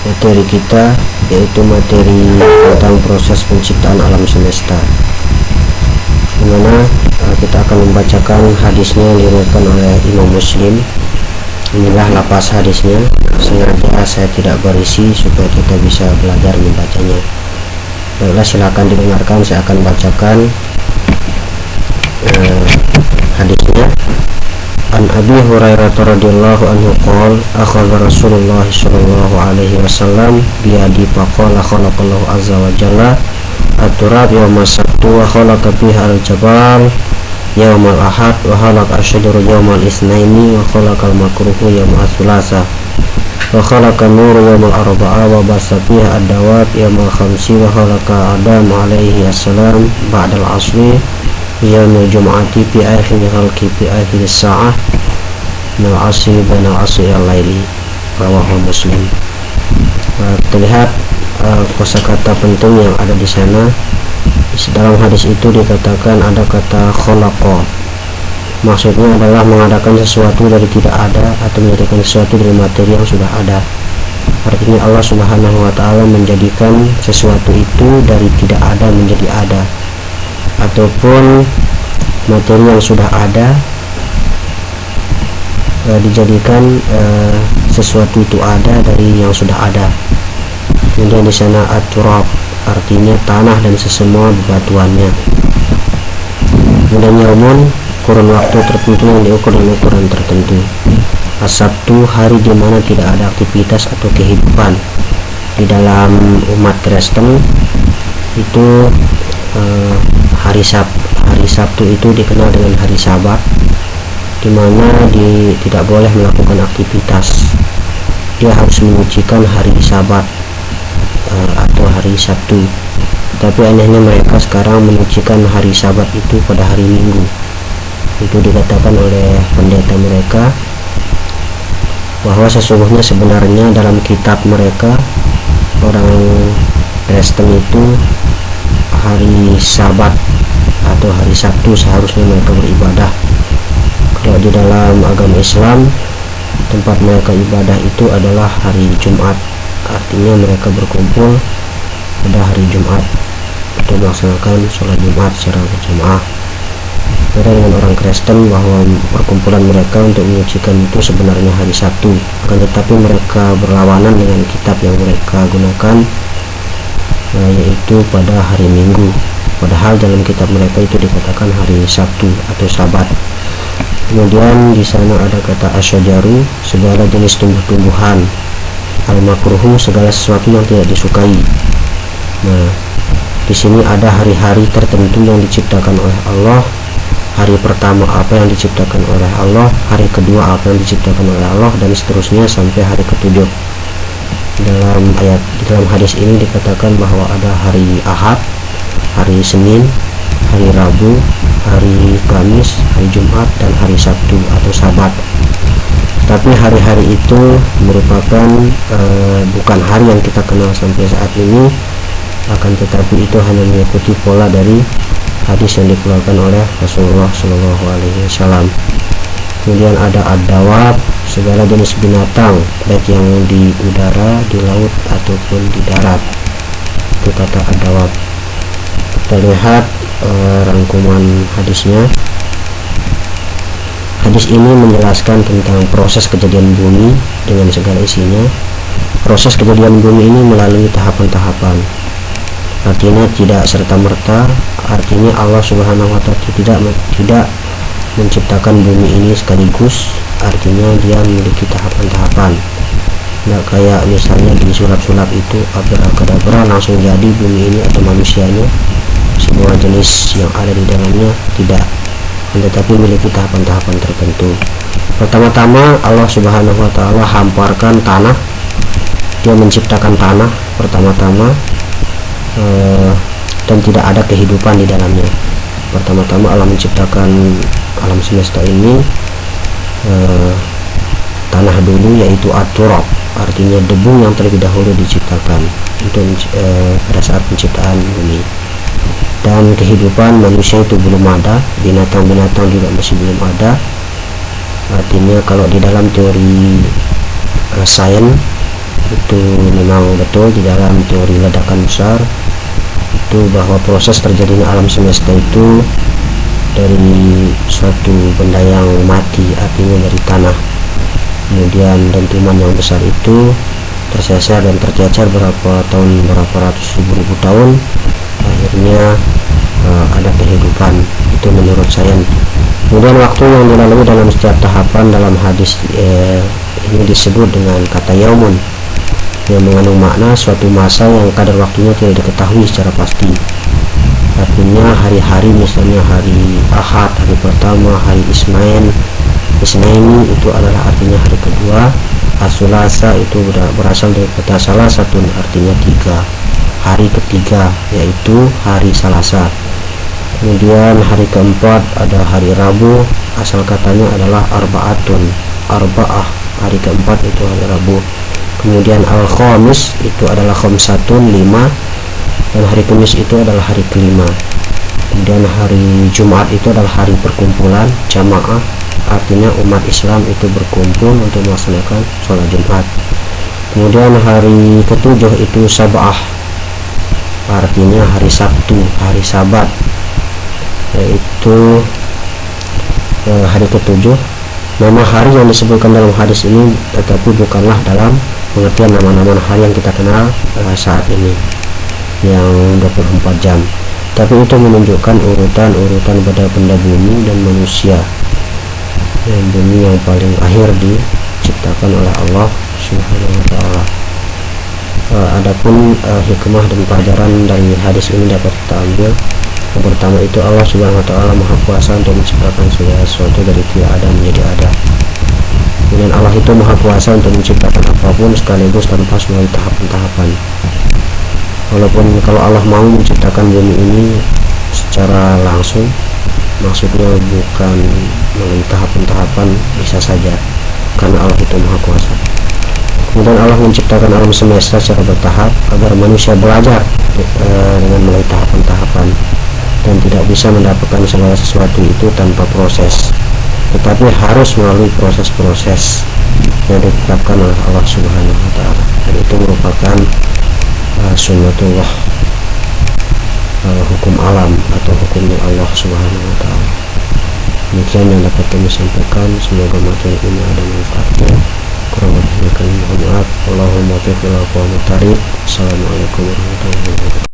materi kita, yaitu materi tentang proses penciptaan alam semesta, dimana kita akan membacakan hadisnya yang diriwayatkan oleh Imam Muslim. Inilah lapas hadisnya, sengaja saya tidak berisi supaya kita bisa belajar membacanya. Baiklah, silakan didengarkan, saya akan bacakan hadisnya. An Abi Hurairah radhiyallahu anhu qala akhadha Rasulullah sallallahu alaihi wasallam bi yadi faqala khalaqallahu azza wa jalla at-turab yawma sabtu wa khalaqa fiha al-jabal yawmal ahad wa khalaqa asy-syajara yawmal itsnaini wa khalaqal makruha yawmal tsulasa wa khalaqa nur yawmal arba'a wa basa fiha ad-dawab yawmal khamsi wa khalaqa Adam alaihi assalam ba'dal asri yaumul jum'ati fi akhir khalqi fi akhir sa'ah min al-asri baina al-asri al-laili, rawahu Muslim. Terlihat kosakata penting yang ada di sana. Dalam hadis itu dikatakan ada kata khalaqa, maksudnya adalah mengadakan sesuatu dari tidak ada atau menjadikan sesuatu dari materi yang sudah ada. Artinya Allah Subhanahu wa ta'ala menjadikan sesuatu itu dari tidak ada menjadi ada, ataupun materi yang sudah ada dijadikan sesuatu itu ada dari yang sudah ada. Kemudian di sana at-turab artinya tanah dan sesemua bebatuannya. Kemudian yaumun, kurun waktu tertentu yang diukur dengan ukuran tertentu. As-sabtu, hari di mana tidak ada aktivitas atau kehidupan. Di dalam umat Kristen itu hari Sabtu itu dikenal dengan hari Sabat, di mana tidak boleh melakukan aktivitas. Dia harus menyucikan hari Sabat atau hari Sabtu. Tapi anehnya mereka sekarang menyucikan hari Sabat itu pada hari Minggu. Itu dikatakan oleh pendeta mereka bahwa sesungguhnya sebenarnya dalam kitab mereka orang Kristen itu hari Sabat atau hari Sabtu seharusnya mereka beribadah. Kalau di dalam agama Islam tempat mereka ibadah itu adalah hari Jumat, artinya mereka berkumpul pada hari Jumat untuk melaksanakan sholat Jumat secara berjamaah. Beda dengan orang Kristen bahwa perkumpulan mereka untuk menyucikan itu sebenarnya hari Sabtu, akan tetapi mereka berlawanan dengan kitab yang mereka gunakan, yaitu pada hari Minggu, padahal dalam kitab mereka itu dikatakan hari Sabtu atau Sabat. Kemudian di sana ada kata asyajaru, segala jenis tumbuh-tumbuhan, al-makruhu, segala sesuatu yang tidak disukai. Nah, di sini ada hari-hari tertentu yang diciptakan oleh Allah. Hari pertama apa yang diciptakan oleh Allah, hari kedua apa yang diciptakan oleh Allah, dan seterusnya sampai hari ketujuh. Dalam hadis ini dikatakan bahwa ada hari Ahad, hari Senin, hari Rabu, hari Kamis, hari Jumat, dan hari Sabtu atau Sabat. Tapi hari-hari itu merupakan bukan hari yang kita kenal sampai saat ini, akan tetapi itu hanya mengikuti pola dari hadis yang dikeluarkan oleh Rasulullah Shallallahu Alaihi Wasallam. Kemudian ada ad-dawab, segala jenis binatang baik yang di udara, di laut ataupun di darat. Itu kata ad-dawab. Kita lihat rangkuman hadisnya. Hadis ini menjelaskan tentang proses kejadian bumi dengan segala isinya. Proses kejadian bumi ini melalui tahapan-tahapan. Artinya tidak serta-merta, artinya Allah Subhanahu wa ta'ala tidak menciptakan bumi ini sekaligus, artinya dia memiliki tahapan-tahapan. Nggak kayak misalnya di sulap-sulap itu abrakadabra langsung jadi bumi ini atau manusianya, semua jenis yang ada di dalamnya, tidak, tetapi memiliki tahapan-tahapan tertentu. Pertama-tama Allah Subhanahu wa ta'ala hamparkan tanah, dia menciptakan tanah pertama-tama, dan tidak ada kehidupan di dalamnya. Pertama-tama Allah menciptakan alam semesta ini, tanah dulu, yaitu at-turab, artinya debu yang terlebih dahulu diciptakan untuk pada saat penciptaan bumi. Dan kehidupan manusia itu belum ada, binatang-binatang juga masih belum ada. Artinya kalau di dalam teori sains itu memang betul di dalam teori ledakan besar itu bahwa proses terjadinya alam semesta itu dari suatu benda yang mati, artinya dari tanah, kemudian dentuman yang besar itu terseser dan tercecer berapa ratus ribu tahun, akhirnya ada kehidupan. Itu menurut sains. Kemudian waktu yang dilalui dalam setiap tahapan dalam hadis ini disebut dengan kata yaumun, yang mengandung makna suatu masa yang kadar waktunya tidak diketahui secara pasti. Artinya hari-hari, misalnya hari Ahad, hari pertama, hari Isnaini itu adalah artinya hari kedua. As-Sulasa itu berasal dari kata salah satu, artinya tiga, hari ketiga, yaitu hari Salasa. Kemudian hari keempat ada hari Rabu, asal katanya adalah arba'ah, hari keempat itu hari Rabu. Kemudian al-khamis itu adalah khamsatun, 5, dan hari Kamis itu adalah hari kelima. Kemudian hari Jumat itu adalah hari perkumpulan jamaah, artinya umat Islam itu berkumpul untuk melaksanakan sholat Jumat. Kemudian hari ketujuh itu Sab'ah, artinya hari Sabtu, hari Sabat, yaitu hari ketujuh. Nama hari yang disebutkan dalam hadis ini tetapi bukanlah dalam pengertian nama-nama hari yang kita kenal saat ini yang 24 jam, tapi itu menunjukkan urutan pada benda bumi dan manusia. Yang bumi yang paling akhir diciptakan oleh Allah Subhanahu wa ta'ala. Adapun hikmah dan pelajaran dari hadis ini dapat kita ambil. Yang pertama itu Allah Subhanahu wa ta'ala Maha Kuasa untuk menciptakan segala sesuatu dari tidak ada menjadi ada. Kemudian Allah itu Maha Kuasa untuk menciptakan apapun sekaligus tanpa melalui tahapan-tahapan. Walaupun kalau Allah mau menciptakan bumi ini secara langsung, maksudnya bukan melalui tahapan-tahapan, bisa saja, karena Allah itu Maha Kuasa. Kemudian Allah menciptakan alam semesta secara bertahap agar manusia belajar dengan melalui tahapan-tahapan dan tidak bisa mendapatkan segala sesuatu itu tanpa proses, tetapi harus melalui proses-proses yang ditetapkan oleh Allah Subhanahu wa ta'ala, dan itu merupakan sunnatullah, hukum alam atau hukumnya Allah Subhanahu wa ta'ala. Demikian yang dapat kami sampaikan, semoga materi ini ada manfaatnya. Kurang lebihnya kami mohon maaf. Allahumma taufiq wal hidayah. Assalamualaikum warahmatullahi wabarakatuh.